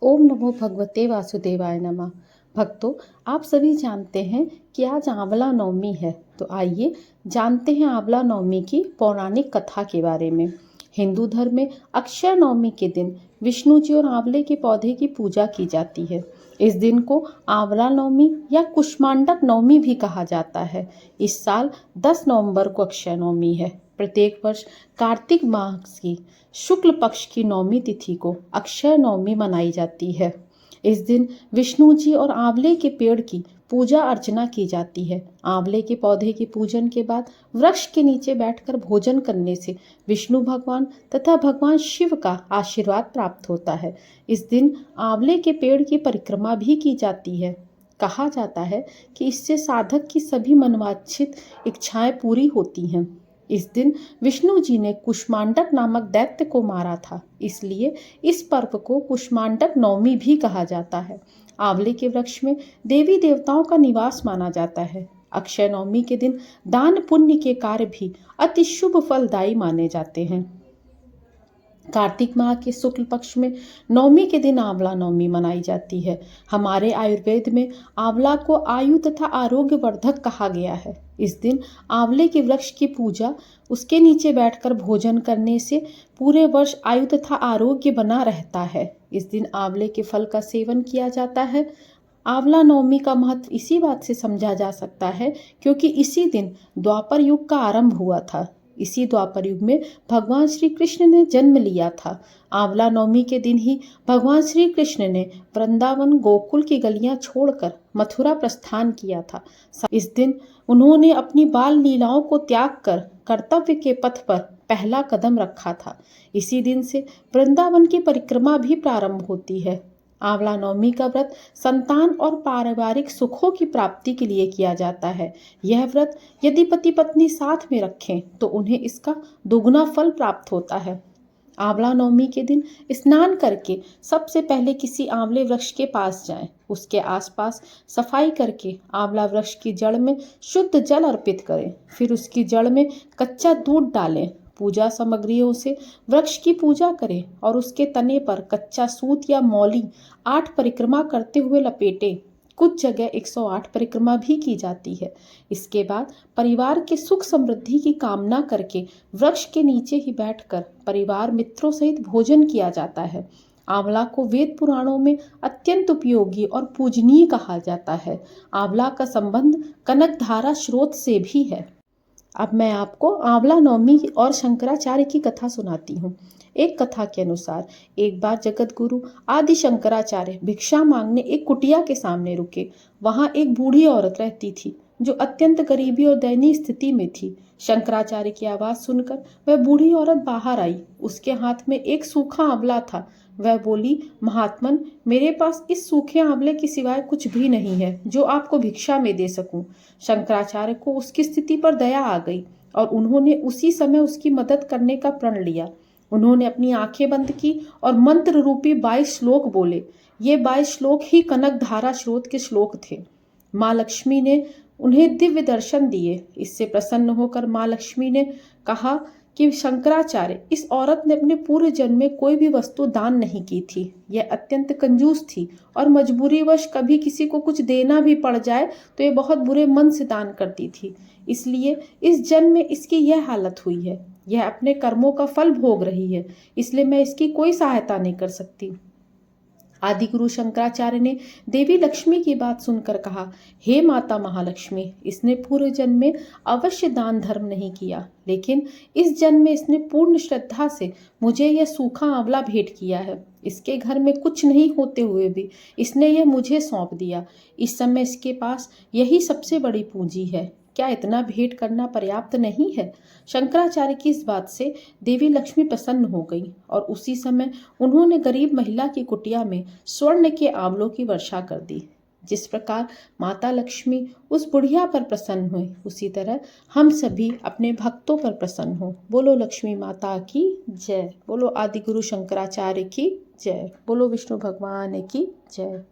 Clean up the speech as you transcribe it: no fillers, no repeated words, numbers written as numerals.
ओम नमो भगवते वासुदेवाय नमः। भक्तों, आप सभी जानते हैं कि आज आंवला नवमी है, तो आइए जानते हैं आंवला नवमी की पौराणिक कथा के बारे में। हिंदू धर्म में अक्षय नवमी के दिन विष्णु जी और आंवले के पौधे की पूजा की जाती है। इस दिन को आंवला नवमी या कुष्मांडक नवमी भी कहा जाता है। इस साल 10 नवंबर को अक्षय नवमी है। प्रत्येक वर्ष कार्तिक माह की शुक्ल पक्ष की नवमी तिथि को अक्षय नवमी मनाई जाती है। इस दिन विष्णु जी और आंवले के पेड़ की पूजा अर्चना की जाती है। आंवले के पौधे के पूजन के बाद वृक्ष के नीचे बैठकर भोजन करने से विष्णु भगवान तथा भगवान शिव का आशीर्वाद प्राप्त होता है। इस दिन आंवले के पेड़ की परिक्रमा भी की जाती है। कहा जाता है कि इससे साधक की सभी मनवांछित इच्छाएं पूरी होती हैं। इस दिन विष्णु जी ने कुष्मांडक नामक दैत्य को मारा था, इसलिए इस पर्व को कुष्मांडक नवमी भी कहा जाता है। आंवले के वृक्ष में देवी देवताओं का निवास माना जाता है। अक्षय नवमी के दिन दान पुण्य के कार्य भी अति शुभ फलदायी माने जाते हैं। कार्तिक माह के शुक्ल पक्ष में नवमी के दिन आंवला नवमी मनाई जाती है। हमारे आयुर्वेद में आंवला को आयु तथा आरोग्य वर्धक कहा गया है। इस दिन आंवले के वृक्ष की पूजा, उसके नीचे बैठकर भोजन करने से पूरे वर्ष आयु तथा आरोग्य बना रहता है। इस दिन आंवले के फल का सेवन किया जाता है। आंवला नवमी का महत्व इसी बात से समझा जा सकता है क्योंकि इसी दिन द्वापर युग का आरंभ हुआ था। इसी द्वापर युग में भगवान श्री कृष्ण ने जन्म लिया था। आंवला नवमी के दिन ही भगवान श्री कृष्ण ने वृंदावन गोकुल की गलियां छोड़कर मथुरा प्रस्थान किया था। इस दिन उन्होंने अपनी बाल लीलाओं को त्याग कर कर्तव्य के पथ पर पहला कदम रखा था। इसी दिन से वृंदावन की परिक्रमा भी प्रारंभ होती है। आंवला नवमी का व्रत संतान और पारिवारिक सुखों की प्राप्ति के लिए किया जाता है। यह व्रत यदि पति पत्नी साथ में रखें तो उन्हें इसका दोगुना फल प्राप्त होता है। आंवला नवमी के दिन स्नान करके सबसे पहले किसी आंवले वृक्ष के पास जाएं। उसके आसपास सफाई करके आंवला वृक्ष की जड़ में शुद्ध जल अर्पित करें। फिर उसकी जड़ में कच्चा दूध डालें। पूजा सामग्रियों से वृक्ष की पूजा करें और उसके तने पर कच्चा सूत या मौली 8 परिक्रमा करते हुए लपेटें। कुछ जगह 108 परिक्रमा भी की जाती है। इसके बाद परिवार के सुख समृद्धि की कामना करके वृक्ष के नीचे ही बैठकर परिवार मित्रों सहित भोजन किया जाता है। आंवला को वेद पुराणों में अत्यंत उपयोगी और पूजनीय कहा जाता है। आंवला का संबंध कनकधारा स्रोत से भी है। अब मैं आपको आंवला नवमी और शंकराचार्य की कथा सुनाती हूँ। एक कथा के अनुसार एक बार जगत गुरु आदि शंकराचार्य भिक्षा मांगने एक कुटिया के सामने रुके। वहां एक बूढ़ी औरत रहती थी जो अत्यंत गरीबी और दयनीय स्थिति में थी। शंकराचार्य की आवाज सुनकर वह बूढ़ी औरत बाहर आई। उसके हाथ में एक सूखा आंवला था। वह बोली, महात्मन, मेरे पास इस सूखे आंवले के सिवाय कुछ भी नहीं है जो आपको भिक्षा में दे सकूं। शंकराचार्य को उसकी स्थिति पर दया आ गई और उन्होंने उसी समय उसकी मदद करने का प्रण लिया। उन्होंने अपनी आंखें बंद की और मंत्र रूपी 22 श्लोक बोले। ये 22 श्लोक ही कनकधारा स्रोत के श्लोक थे। माँ लक्ष्मी ने उन्हें दिव्य दर्शन दिए। इससे प्रसन्न होकर माँ लक्ष्मी ने कहा कि शंकराचार्य, इस औरत ने अपने पूरे जन्म में कोई भी वस्तु दान नहीं की थी। यह अत्यंत कंजूस थी और मजबूरीवश कभी किसी को कुछ देना भी पड़ जाए तो ये बहुत बुरे मन से दान करती थी। इसलिए इस जन्म में इसकी यह हालत हुई है। यह अपने कर्मों का फल भोग रही है, इसलिए मैं इसकी कोई सहायता नहीं कर सकती। आदि गुरु शंकराचार्य ने देवी लक्ष्मी की बात सुनकर कहा, हे माता महालक्ष्मी, इसने पूर्व जन्म में अवश्य दान धर्म नहीं किया, लेकिन इस जन्म में इसने पूर्ण श्रद्धा से मुझे यह सूखा आंवला भेंट किया है। इसके घर में कुछ नहीं होते हुए भी इसने यह मुझे सौंप दिया। इस समय इसके पास यही सबसे बड़ी पूंजी है। क्या इतना भेंट करना पर्याप्त नहीं है? शंकराचार्य की इस बात से देवी लक्ष्मी प्रसन्न हो गई और उसी समय उन्होंने गरीब महिला की कुटिया में स्वर्ण के आंवलों की वर्षा कर दी। जिस प्रकार माता लक्ष्मी उस बुढ़िया पर प्रसन्न हुई, उसी तरह हम सभी अपने भक्तों पर प्रसन्न हो। बोलो लक्ष्मी माता की जय। बोलो आदि गुरु शंकराचार्य की जय। बोलो विष्णु भगवान की जय।